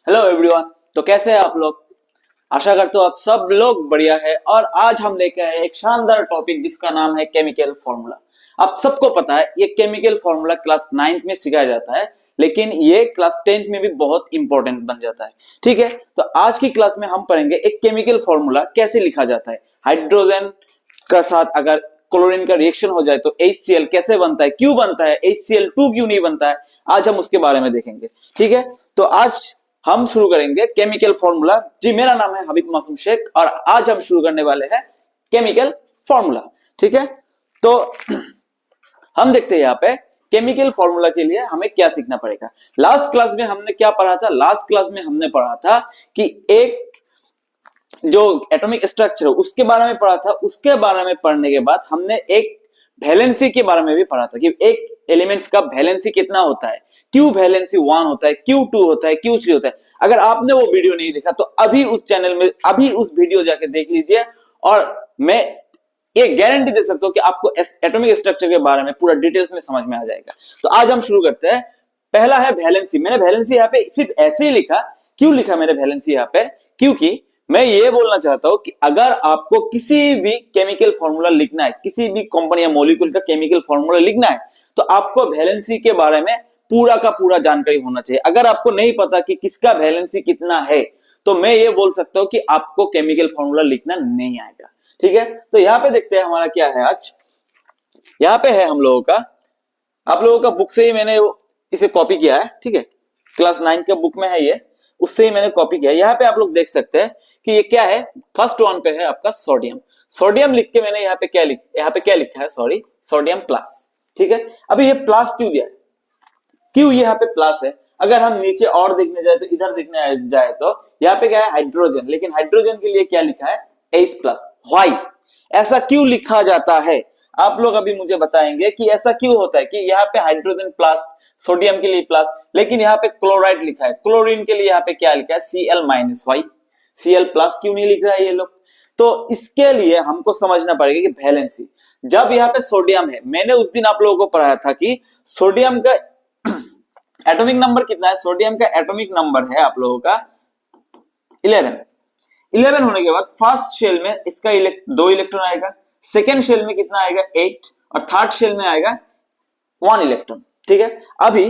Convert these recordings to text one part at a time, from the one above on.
Hello everyone. तो कैसे हैं आप लोग? आशा करता हूँ आप सब लोग बढ़िया है। और आज हम लेके आए एक शानदार टॉपिक जिसका नाम है केमिकल फॉर्मूला। आप सबको पता है ये केमिकल फॉर्मूला क्लास 9th में सिखाया जाता है, लेकिन ये क्लास 10th में भी बहुत इंपॉर्टेंट बन जाता है। ठीक है, तो आज की क्लास में हम पढ़ेंगे एक केमिकल फॉर्मूला कैसे लिखा जाता है। हाइड्रोजन का साथ अगर क्लोरीन का रिएक्शन हो जाए तो HCl कैसे बनता है, क्यों बनता है, HCl2 क्यों नहीं बनता है, आज हम उसके बारे में देखेंगे। ठीक है, तो आज हम शुरू करेंगे केमिकल फॉर्मूला। जी, मेरा नाम है हबीब मासूम शेख और आज हम शुरू करने वाले हैं केमिकल फॉर्मूला। ठीक है, तो हम देखते हैं यहाँ पे केमिकल फॉर्मूला के लिए हमें क्या सीखना पड़ेगा। लास्ट क्लास में हमने क्या पढ़ा था? लास्ट क्लास में हमने पढ़ा था कि एक जो एटॉमिक स्ट्रक्चर है उसके बारे में पढ़ा था। उसके बारे में पढ़ने के बाद हमने एक वैलेंसी के बारे में भी पढ़ा था कि एक एलिमेंट्स का वैलेंसी कितना होता है, क्यों वैलेंसी 1 होता है, क्यों 2 होता है, क्यों 3 होता है। अगर आपने वो वीडियो नहीं देखा तो अभी उस चैनल में अभी उस वीडियो जाके देख लीजिए और मैं ये गारंटी दे सकता हूं कि आपको एटॉमिक स्ट्रक्चर के बारे में पूरा डिटेल्स में समझ में आ जाएगा। तो आज हम शुरू करते हैं। पहला है वैलेंसी। मैंने वैलेंसी यहाँ पे सिर्फ ऐसे ही लिखा। क्यों लिखा मैंने वैलेंसी यहाँ पे? क्योंकि मैं ये बोलना चाहता हूं कि अगर आपको किसी भी केमिकल फॉर्मूला लिखना है, किसी भी कंपनी या मॉलिक्यूल का केमिकल फॉर्मूला लिखना है, तो आपको वैलेंसी के बारे में पूरा का पूरा जानकारी होना चाहिए। अगर आपको नहीं पता कि किसका वैलेंसी कितना है तो मैं ये बोल सकता हूं कि आपको केमिकल फॉर्मूला लिखना नहीं आएगा। ठीक है, तो यहां पे देखते हैं हमारा क्या है आज। यहां पे है हम लोगों का, आप लोगों का बुक से ही मैंने इसे कॉपी किया है। ठीक है, क्लास 9 के बुक में है ये, उससे ही मैंने कॉपी किया। यहाँ पे आप लोग देख सकते हैं कि ये क्या है। फर्स्ट वन पे है आपका सोडियम। सोडियम लिख के मैंने यहाँ पे क्या लिखा है, सॉरी, सोडियम प्लस। ठीक है, अभी ये प्लस क्यों दिया है, क्यों यहाँ पे प्लस है? अगर हम नीचे और देखने जाए तो इधर देखने जाए तो यहाँ पे क्या है, हाइड्रोजन, लेकिन हाइड्रोजन के लिए क्या लिखा है, H+। व्हाई ऐसा क्यों लिखा जाता है? आप लोग अभी मुझे बताएंगे कि ऐसा क्यों होता है कि यहाँ पे हाइड्रोजन प्लस, सोडियम के लिए प्लस, लेकिन यहाँ पे क्लोराइड लिखा है। क्लोरीन के लिए यहाँ पे क्या लिखा है, Cl-। व्हाई Cl+ क्यों नहीं लिख रहा है ये लोग? तो इसके लिए हमको समझना पड़ेगा कि वैलेंसी। जब यहाँ पे सोडियम है, मैंने उस दिन आप लोगों को पढ़ाया था कि सोडियम का एटॉमिक नंबर कितना है। सोडियम का एटॉमिक नंबर है आप लोगों का 11। 11 होने के बाद फर्स्ट शेल में इसका 2 इलेक्ट्रॉन आएगा, सेकेंड शेल में कितना आएगा, 8, और थर्ड शेल में आएगा 1 इलेक्ट्रॉन। ठीक है, अभी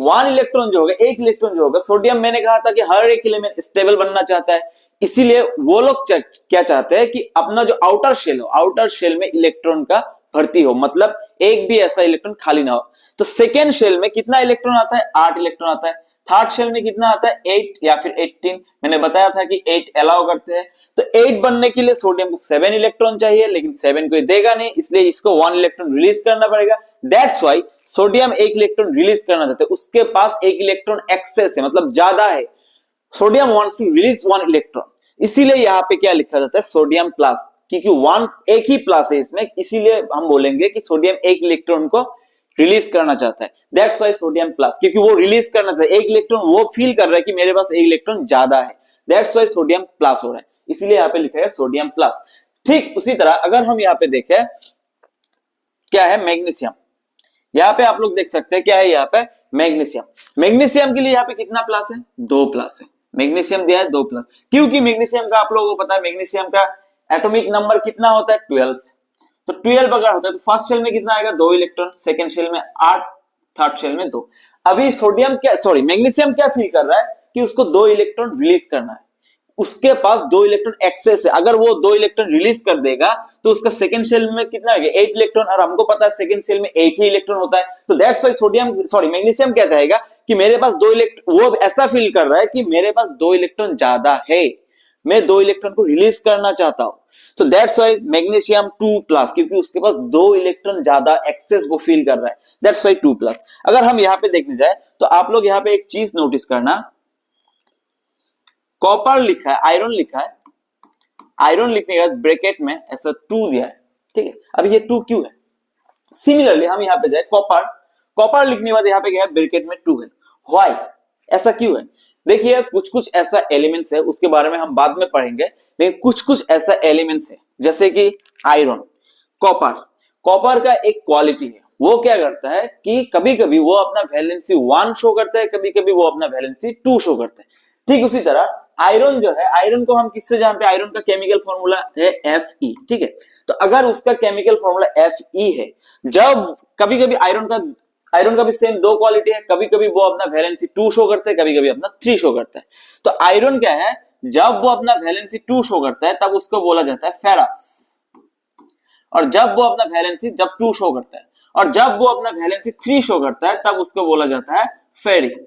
1 इलेक्ट्रॉन जो होगा, 1 इलेक्ट्रॉन जो होगा, सोडियम मैंने कहा था कि हर एक एलिमेंट स्टेबल बनना चाहता है, इसीलिए वो लोग क्या चाहते हैं कि अपना जो आउटर शेल हो, आउटर शेल में इलेक्ट्रॉन का भर्ती हो, मतलब एक भी ऐसा इलेक्ट्रॉन खाली ना हो। तो सेकेंड शेल में कितना इलेक्ट्रॉन आता है, 8 इलेक्ट्रॉन आता है। थर्ड शेल में कितना आता है, 8 या फिर 18। मैंने बताया था कि 8 अलाउ करते हैं। तो 8 बनने के लिए सोडियम को 7 इलेक्ट्रॉन चाहिए, लेकिन 7 कोई देगा नहीं, इसलिए इसको 1 इलेक्ट्रॉन रिलीज करना पड़ेगा। That's why sodium 1 electron release करना चाहते हैं, उसके पास 1 इलेक्ट्रॉन एक्सेस है, मतलब ज्यादा है। Sodium wants to release 1 electron, इसीलिए यहाँ पे क्या लिखा जाता है, सोडियम प्लस, क्योंकि 1 एक ही प्लस है इसमें, इसीलिए हम बोलेंगे कि सोडियम 1 इलेक्ट्रॉन को रिलीज करना चाहता है। दैट्स व्हाई सोडियम प्लस, क्योंकि वो रिलीज करना चाहता है 1 इलेक्ट्रॉन, वो फील कर रहा है कि मेरे पास 1 इलेक्ट्रॉन ज्यादा है। दैट्स व्हाई सोडियम प्लस हो रहा है, इसीलिए यहाँ पे लिखा है सोडियम प्लस। ठीक उसी तरह अगर हम यहाँ पे देखें क्या है, मैग्नीशियम। यहाँ पे आप लोग देख सकते हैं क्या है, यहाँ पे मैग्नीशियम। मैग्नीशियम के लिए यहाँ पे कितना प्लस है, 2 प्लस है। मैग्नीशियम दिया है 2 प्लस, क्योंकि मैग्नीशियम का आप लोगों को पता है मैग्नीशियम का एटॉमिक नंबर कितना होता है, 12। तो 12 अगर होता है तो फर्स्ट शेल में कितना आएगा, 2 इलेक्ट्रॉन, सेकंड शेल में 8, थर्ड शेल में 2। अभी मैग्नीशियम क्या फील कर रहा है कि उसको 2 इलेक्ट्रॉन रिलीज करना है, उसके पास 2 इलेक्ट्रॉन एक्सेस है। अगर वो 2 इलेक्ट्रॉन रिलीज कर देगा तो उसका सेकंड शेल में कितना होगा, 8 इलेक्ट्रॉन, और हमको पता है सेकंड शेल में 8 ही इलेक्ट्रॉन होता है। तो दैट्स व्हाई मैग्नीशियम क्या चाहेगा कि मेरे पास 2 इलेक्ट्रॉन, वो ऐसा फील कर रहा है कि मेरे पास 2 इलेक्ट्रॉन ज्यादा है, मैं 2 इलेक्ट्रॉन को रिलीज करना चाहता हूं। तो दैट्स व्हाई मैग्नीशियम 2+, क्योंकि उसके पास 2 इलेक्ट्रॉन ज्यादा एक्सेस वो फील कर रहा है। That's why 2+। अगर हम यहाँ पे देखने जाए तो आप लोग यहाँ पे एक चीज नोटिस करना, कॉपर लिखा है, आयरन लिखा है। आयरन लिखने के बाद ब्रैकेट में ऐसा 2 दिया है। ठीक है, अब ये 2 क्यों है? सिमिलरली हम यहाँ पे जाए, कॉपर, कॉपर लिखने के बाद यहाँ पे क्या है, ब्रैकेट में 2 है। व्हाई ऐसा क्यों है? देखिए कुछ कुछ ऐसा एलिमेंट्स है, उसके बारे में हम बाद में पढ़ेंगे, लेकिन कुछ कुछ ऐसा एलिमेंट्स है जैसे कि आयरन, कॉपर। कॉपर का एक क्वालिटी है, वो क्या करता है कि कभी कभी वो अपना वैलेंसी 1 शो करता है, कभी कभी वो अपना वैलेंसी 2 शो करता है। ठीक उसी तरह आयरन जो है, आयरन को हम किससे जानते हैं? आयरन का केमिकल फॉर्मूला है Fe, ठीक है। तो अगर उसका केमिकल फॉर्मूला Fe है, जब कभी कभी आयरन का भी सेम दो क्वालिटी है, कभी कभी वो अपना वैलेंसी 2 शो करता है, कभी कभी अपना 3 शो करता है। तो आयरन क्या है, जब वो अपना वैलेंसी 2 शो करता है तब उसको बोला जाता है फेरस, और जब वो अपना वैलेंसी जब 2 शो करता है और जब वो अपना वैलेंसी 3 शो करता है तब उसको बोला जाता है फेरिक,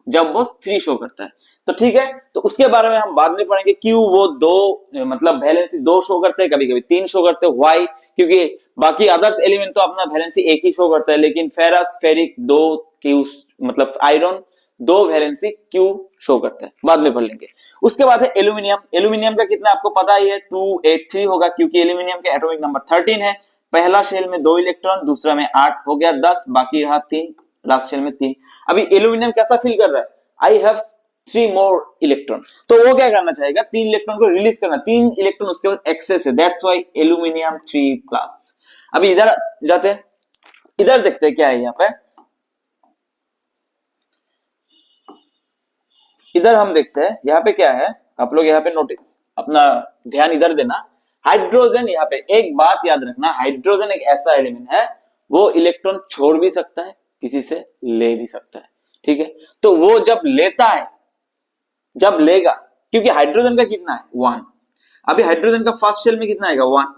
जब वो 3 शो करता है। तो ठीक है, तो उसके बारे में हम बाद में पढ़ेंगे, क्यों वो दो मतलब वैलेंसी 2 शो करते हैं, कभी कभी 3 शो करते हैं, व्हाई, क्योंकि बाकी अदर्स एलिमेंट तो अपना वैलेंसी 1 ही शो करता है, लेकिन फेरस फेरिक दो क्यू मतलब आयरन दो वैलेंसी क्यू शो करता है, बाद में पढ़ लेंगे। उसके बाद है एल्यूमिनियम। एल्यूमिनियम का कितना आपको पता ही है, 283 होगा, क्योंकि एल्यूमिनियम का एटॉमिक नंबर 13 है। पहला शेल में 2 इलेक्ट्रॉन, दूसरा में 8, हो गया 10, बाकी रहा 3, लास्ट शेल में 3। अभी एल्यूमिनियम कैसा फील कर रहा है, आई हैव 3 मोर इलेक्ट्रॉन, तो वो क्या करना चाहेगा, 3 इलेक्ट्रॉन को रिलीज करना, 3 इलेक्ट्रॉन उसके पास एक्सेस है, दैट्स व्हाई एल्यूमिनियम 3+। अभी इधर जाते हैं, इधर देखते हैं क्या है यहाँ पे। इधर हम देखते हैं यहाँ पे क्या है, आप लोग यहाँ पे नोटिस अपना ध्यान इधर देना। हाइड्रोजन, यहाँ पे एक बात याद रखना, हाइड्रोजन एक ऐसा एलिमेंट है, वो इलेक्ट्रॉन छोड़ भी सकता है, किसी से ले भी सकता है, ठीक है। तो वो जब लेता है, जब लेगा, क्योंकि हाइड्रोजन का कितना है 1, अभी हाइड्रोजन का फर्स्ट शेल में कितना आएगा 1,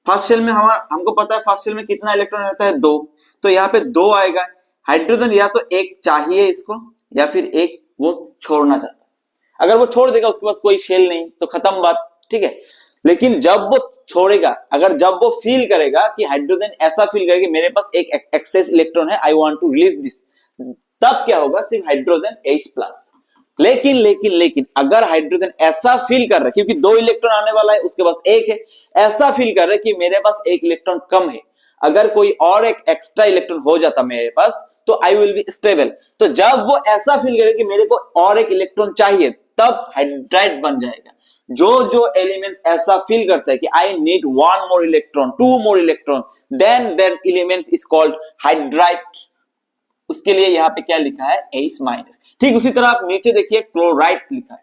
फर्स्ट शेल में हमको पता है फर्स्ट शेल में कितना इलेक्ट्रॉन रहता है 2, तो यहाँ पे 2 आएगा। हाइड्रोजन या तो एक चाहिए इसको, या फिर एक वो छोड़ना चाहता है। अगर वो छोड़ देगा, उसके पास कोई शेल नहीं, तो खत्म बात, ठीक है। लेकिन जब वो छोड़ेगा, अगर जब वो फील करेगा कि हाइड्रोजन ऐसा फील करेगा कि मेरे पास एक एक्सेस इलेक्ट्रॉन है, I want to release this, तब क्या होगा, सिर्फ हाइड्रोजन H+। लेकिन अगर हाइड्रोजन ऐसा फील कर रहा है, क्योंकि 2 इलेक्ट्रॉन आने वाला है, उसके पास एक है, ऐसा फील कर रहा है कि मेरे पास एक इलेक्ट्रॉन कम है, अगर कोई और एक एक्स्ट्रा इलेक्ट्रॉन हो जाता मेरे पास, तो आई विल बी स्टेबल। तो जब वो ऐसा फील करे कि मेरे को और एक इलेक्ट्रॉन चाहिए, तब हाइड्राइड बन जाएगा। जो एलिमेंट्स ऐसा फील करता है कि I need 1 more electron, 2 more electron, then that elements is called hydride. उसके लिए यहाँ पे क्या लिखा है H-। ठीक उसी तरह आप नीचे देखिए क्लोराइड लिखा है,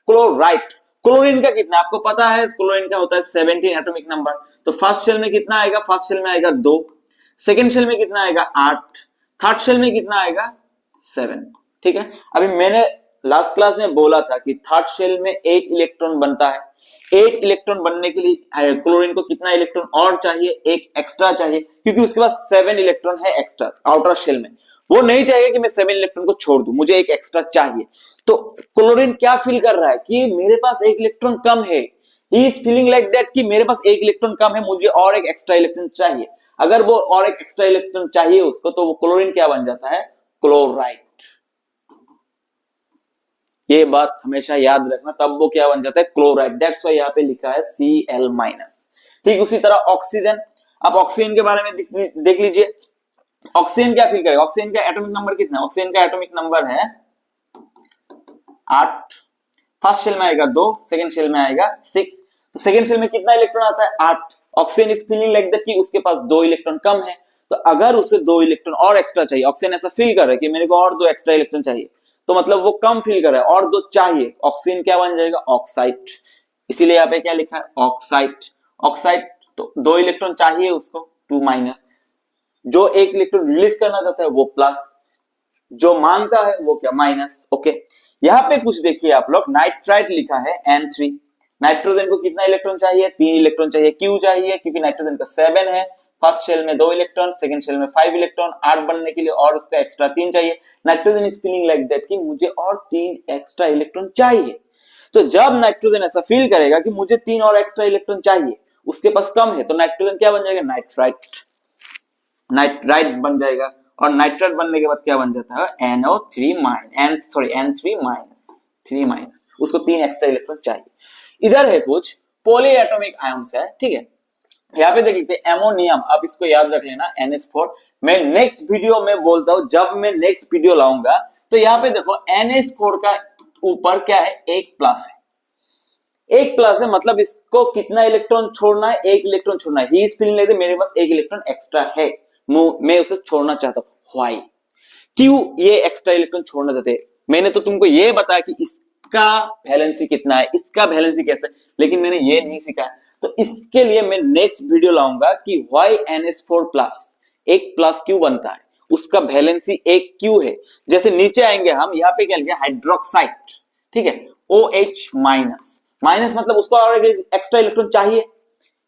क्लोराइड। क्लोरीन का कितना आपको पता है, क्लोरीन का होता है 17 एटॉमिक नंबर। तो फर्स्ट शेल में कितना आएगा, फर्स्ट शेल में आएगा 2, सेकेंड शेल में कितना आएगा 8, थर्ड शेल में कितना आएगा 7, ठीक है। अभी मैंने लास्ट क्लास में बोला था कि थर्ड शेल में 8 इलेक्ट्रॉन बनता है, 8 इलेक्ट्रॉन बनने के लिए क्लोरीन को कितना इलेक्ट्रॉन और चाहिए, एक एक्स्ट्रा चाहिए, क्योंकि उसके पास 7 इलेक्ट्रॉन है एक्स्ट्रा आउटर शेल में। वो नहीं चाहिए कि मैं 7 इलेक्ट्रॉन को छोड़ दूं, मुझे एक एक्स्ट्रा चाहिए। तो क्लोरीन क्या फील कर रहा है कि मेरे पास एक इलेक्ट्रॉन कम है, he is feeling like that कि मेरे पास एक इलेक्ट्रॉन कम है, मुझे और एक एक्स्ट्रा इलेक्ट्रॉन चाहिए। अगर वो और एक एक्स्ट्रा इलेक्ट्रॉन चाहिए उसको, तो वो क्लोरीन क्या बन जाता है, क्लोराइड। ये बात हमेशा याद रखना, तब वो क्या बन जाता है, क्लोराइड। दैट्स व्हाई यहाँ पे लिखा है Cl-। ठीक उसी तरह ऑक्सीजन। अब ऑक्सीजन के बारे में देख लीजिए, ऑक्सीजन क्या फील करेगा, ऑक्सीजन का एटॉमिक नंबर कितना है, ऑक्सीजन का एटॉमिक नंबर है 8, फर्स्ट शेल में आएगा 2, सेकंड शेल में आएगा 6। तो सेकंड शेल में कितना इलेक्ट्रॉन आता है 8। Oxygen is feeling like that कि उसके पास 2 इलेक्ट्रॉन कम है, तो अगर उसे 2 इलेक्ट्रॉन और एक्स्ट्रा चाहिए, ऑक्सीजन ऐसा फील कर रहा है कि मेरे को और 2 एक्स्ट्रा इलेक्ट्रॉन चाहिए, तो मतलब वो कम फील कर रहा है और 2 चाहिए, ऑक्सीजन क्या बन जाएगा, ऑक्साइड। इसीलिए यहाँ पे क्या लिखा है, ऑक्साइड। ऑक्साइड तो 2 इलेक्ट्रॉन चाहिए उसको, 2-, जो एक इलेक्ट्रॉन रिलीज करना चाहता है वो प्लस, जो मांगता है वो क्या, माइनस। ओके, यहाँ पे कुछ देखिए आप लोग, नाइट्राइट लिखा है N3। नाइट्रोजन को कितना इलेक्ट्रॉन चाहिए, 3 इलेक्ट्रॉन चाहिए। क्यों चाहिए, क्योंकि नाइट्रोजन का 7 है, फर्स्ट शेल में 2 इलेक्ट्रॉन, सेकंड शेल में 5 इलेक्ट्रॉन, 8 बनने के लिए और उसका एक्स्ट्रा 3 चाहिए। Nitrogen is feeling like that कि मुझे और 3 एक्स्ट्रा इलेक्ट्रॉन चाहिए। तो जब नाइट्रोजन ऐसा फील करेगा कि मुझे 3 और एक्स्ट्रा इलेक्ट्रॉन चाहिए, उसके पास कम है, तो नाइट्रोजन क्या बन जाएगा, नाइट्राइट। नाइट्राइट बन जाएगा, और नाइट्राइट बनने के बाद क्या बन जाता है, N3-, उसको 3 एक्स्ट्रा इलेक्ट्रॉन चाहिए। इधर है कुछ पॉली एटॉमिक आयंस है, ठीक है। यहाँ पे देख लीजिए एमोनियम, आप इसको याद रख लेना NH4। मैं नेक्स्ट वीडियो में बोलता हूं, जब मैं नेक्स्ट वीडियो लाऊंगा, तो यहाँ पे देखो NH4 का ऊपर क्या है, 1+ है, 1+ है, मतलब इसको कितना इलेक्ट्रॉन छोड़ना है, 1 इलेक्ट्रॉन छोड़ना है। ही इज फीलिंग लाइक मेरे पास 1 इलेक्ट्रॉन एक्स्ट्रा है, मैं उसे छोड़ना चाहता हूं। व्हाई, क्यों ये एक्स्ट्रा इलेक्ट्रॉन छोड़ना चाहते हैं, मैंने तो तुमको ये बताया कि इस इसका वैलेंसी कितना है, इसका वैलेंसी कैसे, लेकिन मैंने ये नहीं सीखा। तो इसके लिए मैं नेक्स्ट वीडियो लाऊंगा कि व्हाई NH4 प्लस एक प्लस क्यों बनता है, उसका वैलेंसी एक क्यों है। जैसे नीचे आएंगे हम, यहाँ पे क्या लिखा, हाइड्रोक्साइड, ठीक है, OH माइनस, माइनस मतलब उसको और एक एक्स्ट्रा इलेक्ट्रॉन चाहिए,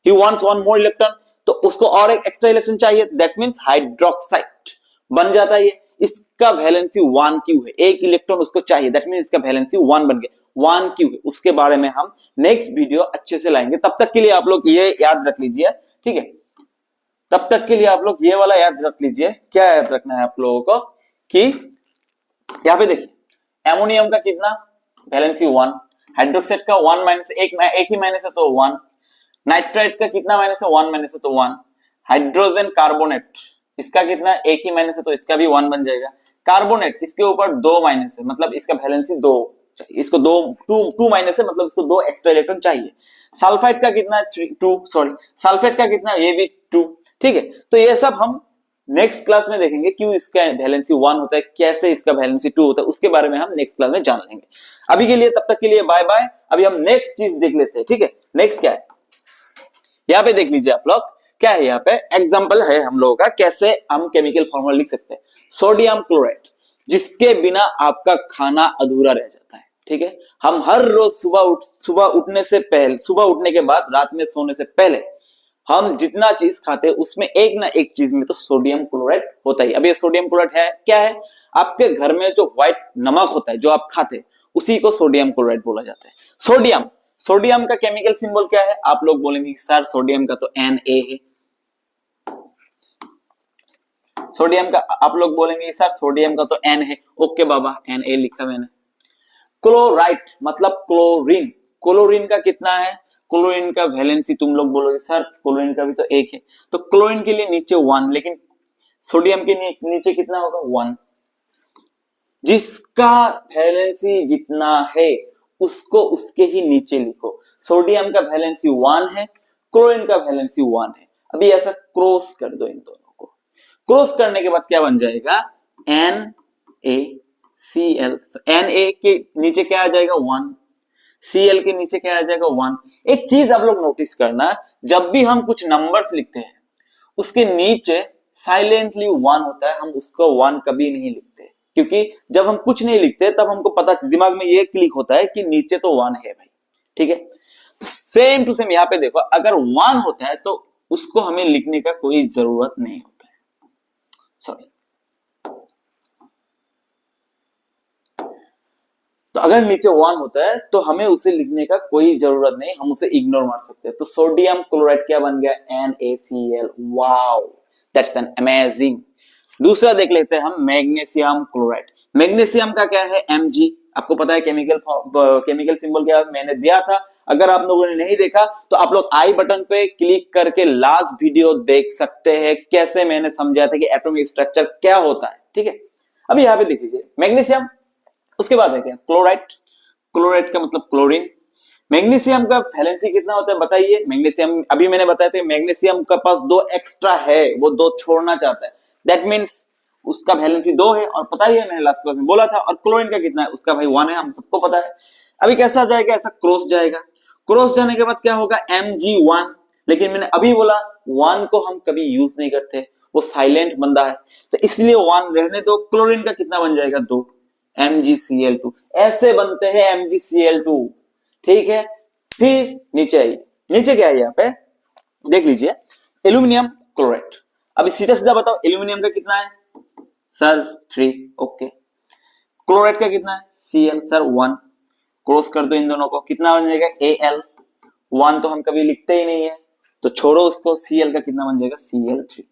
he wants one more electron, तो उसको और एक एक्स्ट्रा इलेक्ट्रॉन चाहिए, दैट मींस हाइड्रोक्साइड बन जाता है ये। इसका वैलेंसी 1 क्यों है, एक इलेक्ट्रॉन उसको चाहिए, दैट मींस इसका वैलेंसी 1 बन गया। 1 क्यों है उसके बारे में हम नेक्स्ट वीडियो अच्छे से लाएंगे। तब तक के लिए आप लोग ये याद रख लीजिए, ठीक है, तब तक के लिए आप लोग ये वाला याद रख लीजिए। क्या याद रखना है आप लोगों को कि यहाँ पे देखिए एमोनियम का कितना वैलेंसी 1, हाइड्रोक्साइड का 1 माइनस एक ही माइनस है तो 1, नाइट्राइट का कितना माइनस है 1 माइनस है तो 1, हाइड्रोजन कार्बोनेट इसका कितना एक ही माइनस है तो इसका भी 1 बन जाएगा। कार्बोनेट इसके ऊपर 2 माइनस है मतलब इसका वैलेंसी 2 चाहिए, इसको 2 माइनस है मतलब इसको 2 एक्स्ट्रा इलेक्ट्रॉन चाहिए। सल्फाइड का कितना 2, सॉरी सल्फेट का कितना ये भी 2, ठीक है। तो ये सब हम नेक्स्ट क्लास में देखेंगे क्यों इसका वैलेंसी 1 होता है, कैसे इसका वैलेंसी 2 होता है, उसके बारे में हम नेक्स्ट क्लास में जान लेंगे। अभी के लिए तब तक के लिए बाय बाय। अभी हम नेक्स्ट चीज देख लेते हैं, ठीक है। नेक्स्ट क्या है, यहाँ पे देख लीजिए आप लोग, क्या है यहाँ पे एग्जांपल है हम लोगों का कैसे हम केमिकल फॉर्मूला लिख सकते हैं। सोडियम क्लोराइड, जिसके बिना आपका खाना अधूरा रह जाता है, ठीक है। हम हर रोज सुबह उठने से पहले, सुबह उठने के बाद रात में सोने से पहले हम जितना चीज खाते हैं उसमें एक ना एक चीज में तो सोडियम क्लोराइड होता ही। अब ये सोडियम क्लोराइड है क्या है, आपके घर में जो व्हाइट नमक होता है जो आप खाते हैं उसी को सोडियम क्लोराइड बोला जाता है। सोडियम, सोडियम का केमिकल सिंबल क्या है, आप लोग बोलेंगे सर सोडियम का तो Na है, सोडियम का आप लोग बोलेंगे सर सोडियम का तो N है, ओके बाबा Na लिखा मैंने। क्लोराइड मतलब क्लोरीन, क्लोरीन का कितना है, क्लोरीन का वैलेंसी तुम लोग बोलोगे सर क्लोरीन का भी तो 1 है, तो क्लोरीन के लिए नीचे 1, लेकिन सोडियम के नीचे कितना होगा 1। जिसका वैलेंसी जितना है उसको उसके ही नीचे लिखो। सोडियम का वैलेंसी 1 है, क्लोरीन का वैलेंसी 1 है। अभी ऐसा क्रॉस कर दो इन दोनों को, क्रॉस करने के बाद क्या बन जाएगा NaCl, Na के नीचे क्या आ जाएगा 1, Cl के नीचे क्या आ जाएगा 1। एक चीज आप लोग नोटिस करना, जब भी हम कुछ नंबर्स लिखते हैं उसके नीचे साइलेंटली 1 होता है, हम उसको 1 कभी नहीं लिखते, क्योंकि जब हम कुछ नहीं लिखते तब हमको पता दिमाग में ये क्लिक होता है कि नीचे तो 1 है भाई, ठीक है। सेम टू सेम यहाँ पे देखो, अगर 1 होता है तो उसको हमें लिखने का कोई जरूरत नहीं होता है, सॉरी। तो अगर नीचे 1 होता है तो हमें उसे लिखने का कोई जरूरत नहीं, हम उसे इग्नोर मार सकते हैं। तो सोडियम क्लोराइड क्या बन गया NaCl, wow that's an amazing. दूसरा देख लेते हैं हम मैग्नीशियम क्लोराइड। मैग्नीशियम का क्या है Mg, आपको पता है केमिकल सिंबल क्या है, मैंने दिया था। अगर आप लोगों ने नहीं देखा तो आप लोग आई बटन पे क्लिक करके लास्ट वीडियो देख सकते हैं, कैसे मैंने समझाया था कि एटॉमिक स्ट्रक्चर क्या होता है, ठीक है। अभी यहाँ पे देख लीजिए मैग्नीशियम, उसके बाद है क्या क्लोराइड, क्लोराइड का मतलब क्लोरीन। मैग्नीशियम का वैलेंसी कितना होता है बताइए। मैग्नीशियम अभी मैंने बताया था मैग्नीशियम का पास 2 एक्स्ट्रा है, वो 2 छोड़ना चाहता है, दैट मींस उसका वैलेंसी 2 है, और पता ही है मैंने लास्ट क्लास में बोला था। और क्लोरीन का कितना है, उसका भाई 1 है, हम सबको पता है। अभी कैसा जाएगा, ऐसा क्रॉस जाएगा, क्रॉस जाने के बाद क्या होगा Mg1, लेकिन मैंने अभी बोला 1 को हम कभी यूज नहीं करते, वो साइलेंट बंदा है, तो इसलिए 1 रहने दो। क्लोरीन का कितना बन जाएगा 2, MgCl2, ऐसे बनते हैं MgCl2, ठीक है। फिर नीचे आइए, नीचे क्या है यहाँ पे देख लीजिए एल्यूमिनियम क्लोराइड। अभी सीधा सीधा बताओ एल्यूमिनियम का कितना है सर 3, ओके। क्लोराइड का कितना है Cl सर 1, क्रॉस कर दो इन दोनों को, कितना बन जाएगा Al, 1 तो हम कभी लिखते ही नहीं है तो छोड़ो उसको। Cl का कितना बन जाएगा Cl3,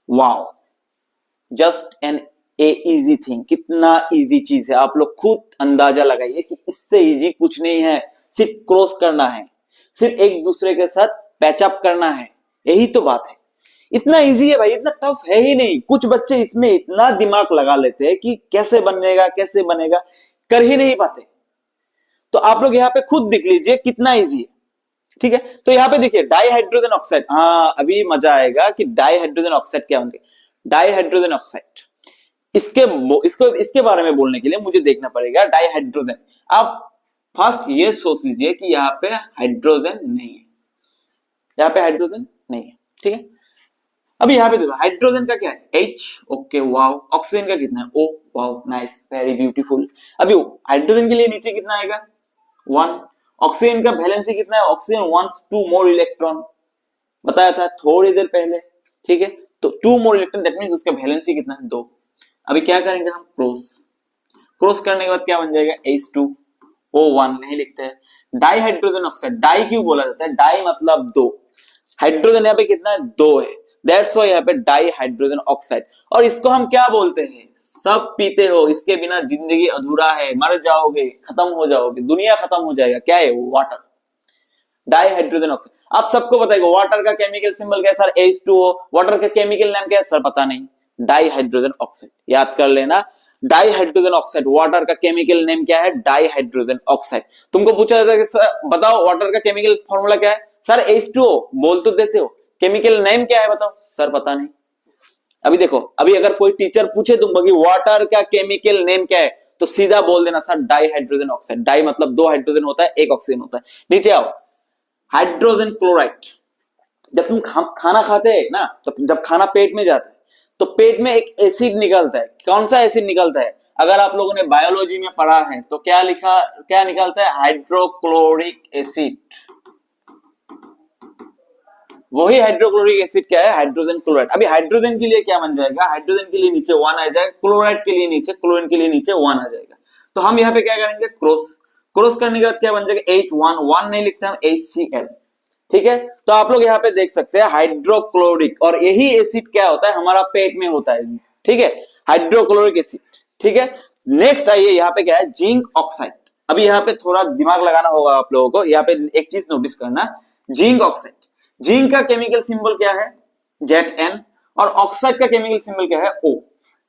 wow just an easy thing. कितना इजी चीज है, आप लोग खुद अंदाजा लगाइए कि इससे इजी कुछ नहीं है, सिर्फ क्रॉस करना है, सिर्फ एक दूसरे के साथ पैचअप करना है, यही तो बात है। इतना इजी है भाई, इतना टफ है ही नहीं। कुछ बच्चे इसमें इतना दिमाग लगा लेते हैं कि कैसे बनेगा कैसे बनेगा, कर ही नहीं पाते। तो आप लोग यहाँ पे खुद देख लीजिए कितना इजी है, ठीक है। तो यहाँ पे देखिए डाई हाइड्रोजन ऑक्साइड, हाँ अभी मजा आएगा कि डाई हाइड्रोजन ऑक्साइड क्या होंगे। डाई हाइड्रोजन ऑक्साइड, इसके बारे में बोलने के लिए मुझे देखना पड़ेगा डाई हाइड्रोजन। आप फर्स्ट ये सोच लीजिए कि यहाँ पे हाइड्रोजन नहीं है, यहाँ पे हाइड्रोजन नहीं है, ठीक है। अभी यहाँ पे देखो हाइड्रोजन का क्या है H, ओके वाओ। ऑक्सीजन का कितना है O, wow nice very beautiful. अभी हाइड्रोजन के लिए नीचे कितना आएगा 1। ऑक्सीजन का वैलेंसी कितना है, ऑक्सीजन वांट्स 2 मोर इलेक्ट्रॉन, बताया था थोड़ी देर पहले, ठीक है। तो 2 मोर इलेक्ट्रॉन दैट मींस उसका वैलेंसी कितना है 2। अभी क्या करेंगे हम क्रॉस करने के बाद क्या बन जाएगा H2O1 नहीं लिखते हैं। डाई हाइड्रोजन ऑक्साइड, डाई क्यों बोला जाता है, डाई मतलब 2, हाइड्रोजन यहाँ पे कितना है 2 है, दैट्स व्हाई यहाँ पे डाई हाइड्रोजन ऑक्साइड। और इसको हम क्या बोलते हैं, सब पीते हो, इसके बिना जिंदगी अधूरा है, मर जाओगे, खत्म हो जाओगे, दुनिया खत्म हो जाएगा, क्या है वाटर, डाई हाइड्रोजन ऑक्साइड। आप सबको पता है वाटर का केमिकल सिंबल क्या है सर H2O, वाटर का केमिकल नाम क्या है सर पता नहीं, डाई हाइड्रोजन ऑक्साइड, याद कर लेना डाई हाइड्रोजन ऑक्साइड, वाटर का केमिकल नेम क्या है डाई हाइड्रोजन ऑक्साइड। तुमको पूछा जाता है कि सर बताओ वाटर का केमिकल फॉर्मूला क्या है, सर H2O बोल तो देते हो, केमिकल नेम क्या है बताओ, सर पता नहीं। अभी देखो, अभी अगर कोई टीचर पूछे तुमको कि वाटर का केमिकल नेम क्या है, तो सीधा बोल देना sir di hydrogen oxide. Di मतलब 2 हाइड्रोजन होता है, 1 ऑक्सीजन होता है। नीचे आओ, हाइड्रोजन क्लोराइड। जब तुम खाना खाते हैं ना, तो जब खाना पेट में जाता है तो पेट में एक एसिड निकलता है, कौन सा एसिड निकलता है, अगर आप लोगों ने बायोलॉजी में पढ़ा है तो क्या निकलता है हाइड्रोक्लोरिक एसिड। वही हाइड्रोक्लोरिक एसिड क्या है हाइड्रोजन क्लोराइड। अभी हाइड्रोजन के लिए क्या बन जाएगा, हाइड्रोजन के लिए नीचे 1 आ जाएगा, क्लोराइड के लिए नीचे, क्लोरीन के लिए नीचे 1 आ जाएगा। तो हम यहाँ पे क्या करेंगे क्रॉस करने के बाद क्या बन जाएगा H1 नहीं लिखते हम HCl, ठीक है। तो आप लोग यहाँ पे देख सकते हैं हाइड्रोक्लोरिक, और यही एसिड क्या होता है हमारा पेट में होता है, ठीक है, हाइड्रोक्लोरिक एसिड, ठीक है। नेक्स्ट आइए यहाँ पे क्या है जिंक ऑक्साइड। अभी यहाँ पे थोड़ा दिमाग लगाना होगा आप लोगों को, यहाँ पे एक चीज नोटिस करना, जिंक ऑक्साइड, जिंक का केमिकल सिंबल क्या है Zn, और ऑक्साइड का केमिकल सिंबल क्या है O।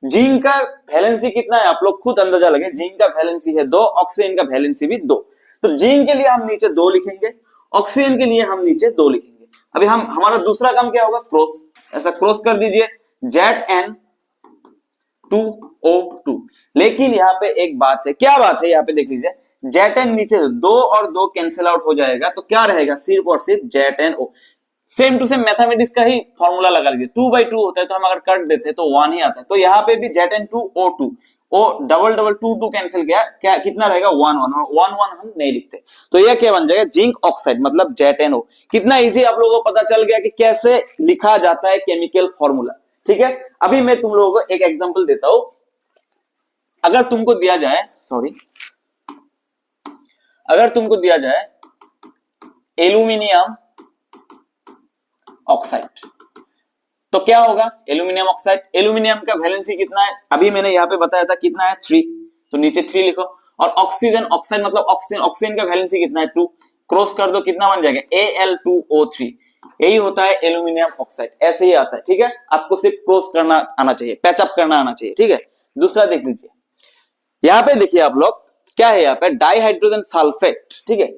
जिंक का वैलेंसी कितना है आप लोग खुद अंदाजा लगे, जिंक का वैलेंसी है 2, ऑक्सीजन का वैलेंसी भी 2। तो जिंक के लिए हम नीचे 2 लिखेंगे, ऑक्सीजन के लिए हम नीचे 2 लिखेंगे। अभी हमारा दूसरा काम क्या होगा क्रॉस, ऐसा क्रॉस कर दीजिए Zn2O2। लेकिन यहाँ पे एक बात है, क्या बात है यहाँ पे देख लीजिए, Zn नीचे 2 और 2 कैंसिल आउट हो जाएगा, तो क्या रहेगा सिर्फ और सिर्फ ZnO। Same to same mathematics का ही फॉर्मूला लगा लीजिए, 2/2 होता है तो हम अगर कट देते तो 1 ही आता है, तो यहाँ पे भी Zn2O2, ओ डबल 2 कैंसिल किया, क्या कितना रहेगा 1 1, और 1 1 हम नहीं लिखते, तो यह क्या बन जाएगा जिंक ऑक्साइड मतलब ZnO। कितना इजी आप लोगों को पता चल गया कि कैसे लिखा जाता है केमिकल फॉर्मूला, ठीक है। अभी मैं तुम लोगों को एक एग्जांपल देता हूं, अगर तुमको दिया जाए एल्यूमिनियम ऑक्साइड, तो क्या होगा एल्यूमिनियम ऑक्साइड, एल्यूमिनियम का वैलेंसी कितना है, अभी मैंने यहाँ पे बताया था कितना है 3, तो नीचे 3 लिखो। और ऑक्सीजन ऑक्साइड मतलब ऑक्सीजन का वैलेंसी कितना है 2, क्रॉस कर दो कितना बन जाएगा Al2O3, यही होता है एल्यूमिनियम ऑक्साइड, ऐसे ही आता है, ठीक है। आपको सिर्फ क्रॉस करना आना चाहिए, पैचअप करना आना चाहिए, ठीक है। दूसरा देख लीजिए, यहाँ पे देखिए आप लोग क्या है, यहाँ पे डाई हाइड्रोजन सल्फेट, ठीक है।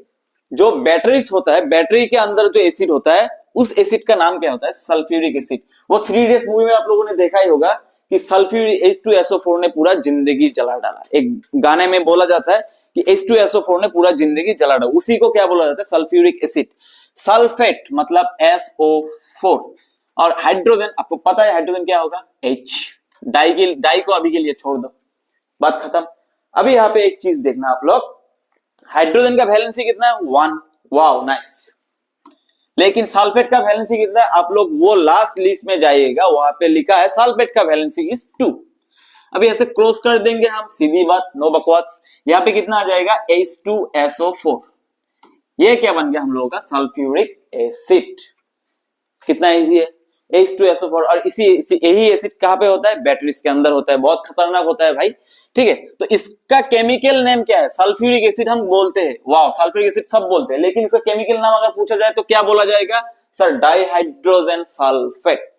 जो बैटरीज होता है, बैटरी के अंदर जो एसिड होता है उस एसिड का नाम क्या होता है सल्फ्यूरिक एसिड। वो 3 इडियट्स मूवी में आप लोगों ने देखा ही होगा कि सल्फ्यूरिक H2SO4 ने पूरा जिंदगी जला डाला, एक गाने में बोला जाता है कि H2SO4 ने पूरा जिंदगी जला डाला, उसी को क्या बोला जाता है सल्फ्यूरिक एसिड। सल्फेट मतलब SO4, और हाइड्रोजन आपको पता है हाइड्रोजन क्या होगा H। डाई को अभी के लिए छोड़ दो, बात खत्म। अभी यहाँ पे एक चीज देखना आप लोग, हाइड्रोजन का वैलेंसी कितना है 1, वाओ नाइस, लेकिन सल्फेट का वैलेंसी कितना है, आप लोग वो लास्ट लिस्ट में जाइएगा, वहां पे लिखा है सल्फेट का वैलेंसी इज 2। अभी ऐसे क्रॉस कर देंगे हम, सीधी बात, नो बकवास। यहाँ पे कितना आ जाएगा H2SO4, ये क्या बन गया हम लोगों का सल्फ्यूरिक एसिड। कितना इजी है H2SO4, और यही एसिड कहाँ पे होता है बैटरीज के अंदर होता है, बहुत खतरनाक होता है भाई, ठीक है। तो इसका केमिकल नेम क्या है सल्फ्यूरिक एसिड हम बोलते हैं, वाह सल्फ्यूरिक एसिड सब बोलते हैं, लेकिन इसका केमिकल नाम अगर पूछा जाए तो क्या बोला जाएगा सर डाइहाइड्रोजन सल्फेट,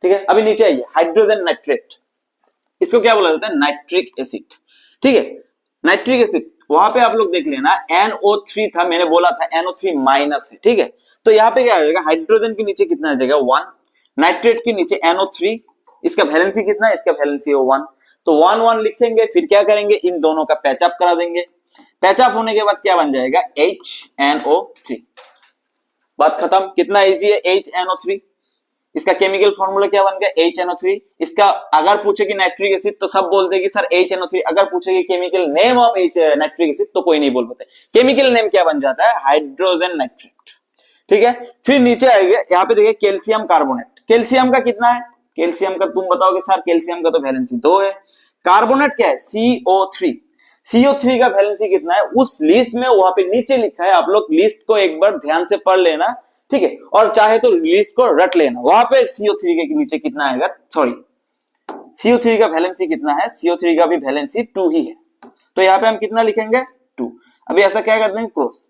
ठीक है। अभी नीचे आइए हाइड्रोजन नाइट्रेट, इसको क्या बोला जाता है नाइट्रिक एसिड, ठीक है। नाइट्रिक एसिड वहां पे आप लोग देख लेना NO3 था, मैंने बोला था NO3 माइनस है, ठीक है। तो यहाँ पे क्या आ जाएगा हाइड्रोजन के नीचे कितना आ जाएगा 1, नाइट्रेट के नीचे NO3, इसका वैलेंसी कितना है, इसका वैलेंसी है 1, तो 1 1 लिखेंगे, फिर क्या करेंगे, इन दोनों का पैचअप करा देंगे। पैचअप होने के बाद क्या बन जाएगा, HNO3। बात खत्म। कितना इजी है, HNO3। इसका केमिकल फॉर्मूला क्या बन गया, HNO3। इसका अगर पूछे कि नाइट्रिक एसिड तो सब बोलते कि सर HNO3। अगर पूछे कि chemical name of nitric acid तो कोई नहीं बोल पाते। केमिकल नेम क्या बन जाता है, हाइड्रोजन नाइट्रेट। ठीक है, फिर नीचे आएगा, यहाँ पे देखिए कैल्शियम कार्बोनेट। कैल्शियम का कितना है, कैल्शियम का तुम बताओगे सर कैल्शियम का तो वैलेंसी 2 है। कार्बोनेट क्या है, CO3। CO3 का वैलेंसी कितना है, उस लिस्ट में वहां पे नीचे लिखा है, आप लोग लिस्ट को एक बार ध्यान से पढ़ लेना। ठीक है, और चाहे तो लिस्ट को रट लेना, वहां पे CO3 के नीचे कितना आएगा, सॉरी CO3 का वैलेंसी कितना है, CO3 का भी वैलेंसी 2 ही है। तो यहाँ पे हम कितना लिखेंगे, 2। अभी ऐसा क्या कर देंगे, क्रॉस।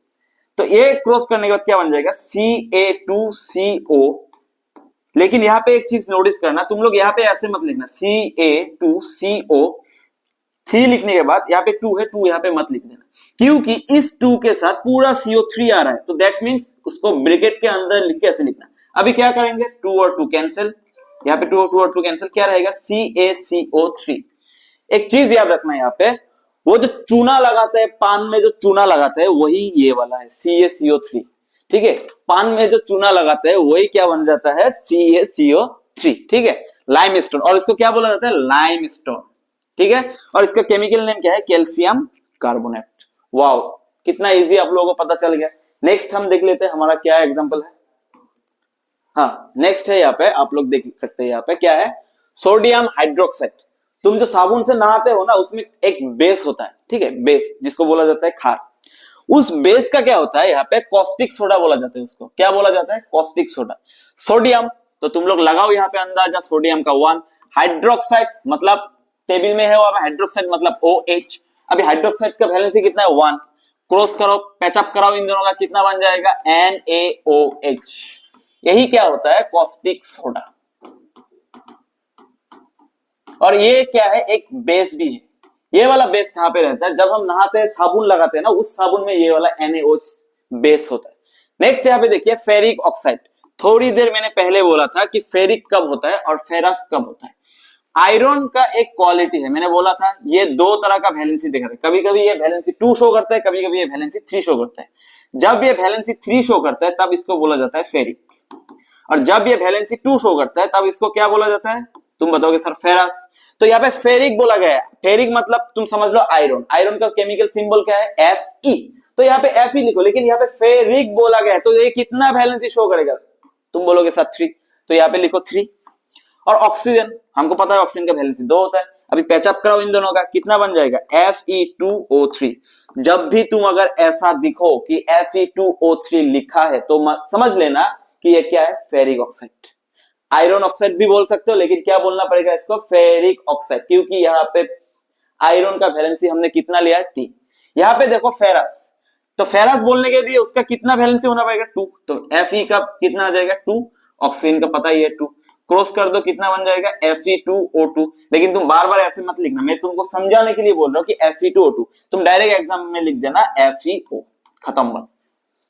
तो ये क्रॉस करने के बाद क्या बन जाएगा, Ca2CO। लेकिन यहाँ पे एक चीज नोटिस करना, तुम लोग यहाँ पे ऐसे मत लिखना, Ca2CO। 3 लिखने के बाद यहाँ पे 2 है, 2 यहाँ पे मत लिख देना, क्योंकि इस 2 के साथ पूरा CO3 आ रहा है, तो दैट मींस उसको ब्रैकेट के अंदर लिख के ऐसे लिखना। अभी क्या करेंगे, 2 और 2 कैंसिल, यहाँ पे 2 और 2 कैंसिल, क्या रहेगा, CaCO3। एक चीज याद रखना, यहाँ पे वो जो चूना लगाता है, पान में जो चूना लगाता है वही ये वाला है, CaCO3। ठीक है, पान में जो चूना लगाता है वही क्या बन जाता है, CaCO3। ठीक है, लाइमस्टोन, और इसको क्या बोला जाता है, लाइमस्टोन। ठीक है, और इसका केमिकल नेम क्या है, कैल्शियम कार्बोनेट। वाओ, कितना इजी आप लोगों को पता चल गया। नेक्स्ट हम देख लेते हैं हमारा क्या एग्जांपल है। हाँ, नेक्स्ट है, यहाँ पे आप लोग देख सकते हैं, यहाँ पे क्या है, सोडियम हाइड्रोक्साइड। तुम जो साबुन से नहाते हो ना, उसमें एक बेस होता है, ठीक है, बेस जिसको बोला जाता है खार। उस बेस का क्या होता है, यहाँ पे कॉस्टिक सोडा बोला जाता है, उसको क्या बोला जाता है, कॉस्टिक सोडा। सोडियम, तो तुम लोग लगाओ यहाँ पे अंदाजा, सोडियम का 1। हाइड्रोक्साइड मतलब टेबल में है वो, हाइड्रोक्साइड मतलब OH। अभी हाइड्रोक्साइड का वैलेंसी कितना है, 1। क्रॉस करो, पैचअप कराओ इन दोनों का, कितना बन जाएगा, NaOH। यही क्या होता है, कॉस्टिक सोडा। और ये क्या है, एक बेस भी है। ये वाला बेस कहां पे रहता है, जब हम नहाते हैं, साबुन लगाते हैं ना, उस साबुन में ये वाला NaOH बेस होता है। नेक्स्ट यहाँ पे देखिए फेरिक ऑक्साइड। थोड़ी देर मैंने पहले बोला था कि फेरिक कब होता है और फेरस कब होता है। आयरन का एक क्वालिटी है, मैंने बोला था ये 2 तरह का वैलेंसी दिखाता है। कभी कभी ये वैलेंसी 2 शो करता है, कभी कभी ये वैलेंसी 3 शो करता है। जब ये वैलेंसी 3 शो करता है तब इसको बोला जाता है फेरिक, और जब ये वैलेंसी 2 शो करता है तब इसको क्या बोला जाता है, तुम बताओगे सर, फेरस। तो यहाँ पे फेरिक बोला गया है। फेरिक मतलब तुम समझ लो आयरन। आयरन का केमिकल सिंबल क्या है, Fe। तो यहाँ पे Fe लिखो, लेकिन यहाँ पे फेरिक बोला गया है, तो ये कितना वैलेंसी शो करेगा, तुम बोलोगे सर 3, तो यहाँ पे लिखो 3। और ऑक्सीजन, हमको पता है ऑक्सीजन का वैलेंसी 2 होता है। अभी पैचअप कराओ इन दोनों का, कितना बन जाएगा, Fe2O3। जब भी तुम अगर ऐसा दिखो कि Fe2O3 लिखा है तो समझ लेना कि ये क्या है, फेरिक ऑक्साइड। आयरन ऑक्साइड भी बोल सकते हो, लेकिन क्या बोलना पड़ेगा इसको, फेरिक ऑक्साइड, क्योंकि यहाँ पे आयरन का वैलेंसी हमने कितना लिया है, 3। यहाँ पे देखो फेरस, तो फेरस बोलने के लिए उसका कितना वैलेंसी होना पड़ेगा, 2। तो Fe का कितना आ जाएगा, 2। ऑक्सीजन का पता ही है 2। क्रॉस कर दो, कितना बन जाएगा, Fe2O2। लेकिन तुम बार बार ऐसे मत लिखना, मैं तुमको समझाने के लिए बोल रहा हूँ कि Fe2O2। तुम डायरेक्ट एग्जाम में लिख देना FeO, खत्म बात।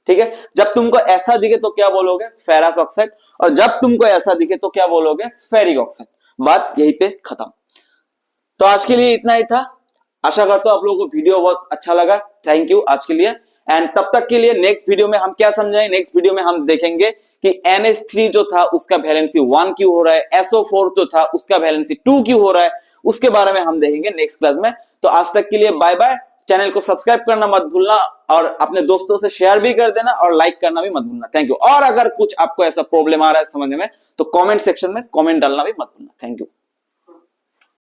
ठीक है, जब तुमको ऐसा दिखे तो क्या बोलोगे, फेरस ऑक्साइड, और जब तुमको ऐसा दिखे तो क्या बोलोगे, फेरिक ऑक्साइड। बात यहीं पे खत्म। तो आज के लिए इतना ही था। आशा करता हूं आप लोगों को वीडियो बहुत अच्छा लगा। थैंक यू आज के लिए, एंड तब तक के लिए नेक्स्ट वीडियो में हम क्या समझाएंगे, नेक्स्ट वीडियो में हम देखेंगे कि NH3 जो था उसका वैलेंसी 1 क्यों हो रहा है, SO4 जो था उसका वैलेंसी 2 क्यों हो रहा है, उसके बारे में हम देखेंगे नेक्स्ट क्लास में। तो आज तक के लिए बाय बाय। चैनल को सब्सक्राइब करना मत भूलना, और अपने दोस्तों से शेयर भी कर देना, और लाइक करना भी मत भूलना। Thank you. और अगर कुछ आपको ऐसा प्रॉब्लम आ रहा है समझने में, तो कमेंट सेक्शन में कमेंट डालना भी मत भूलना। Thank you.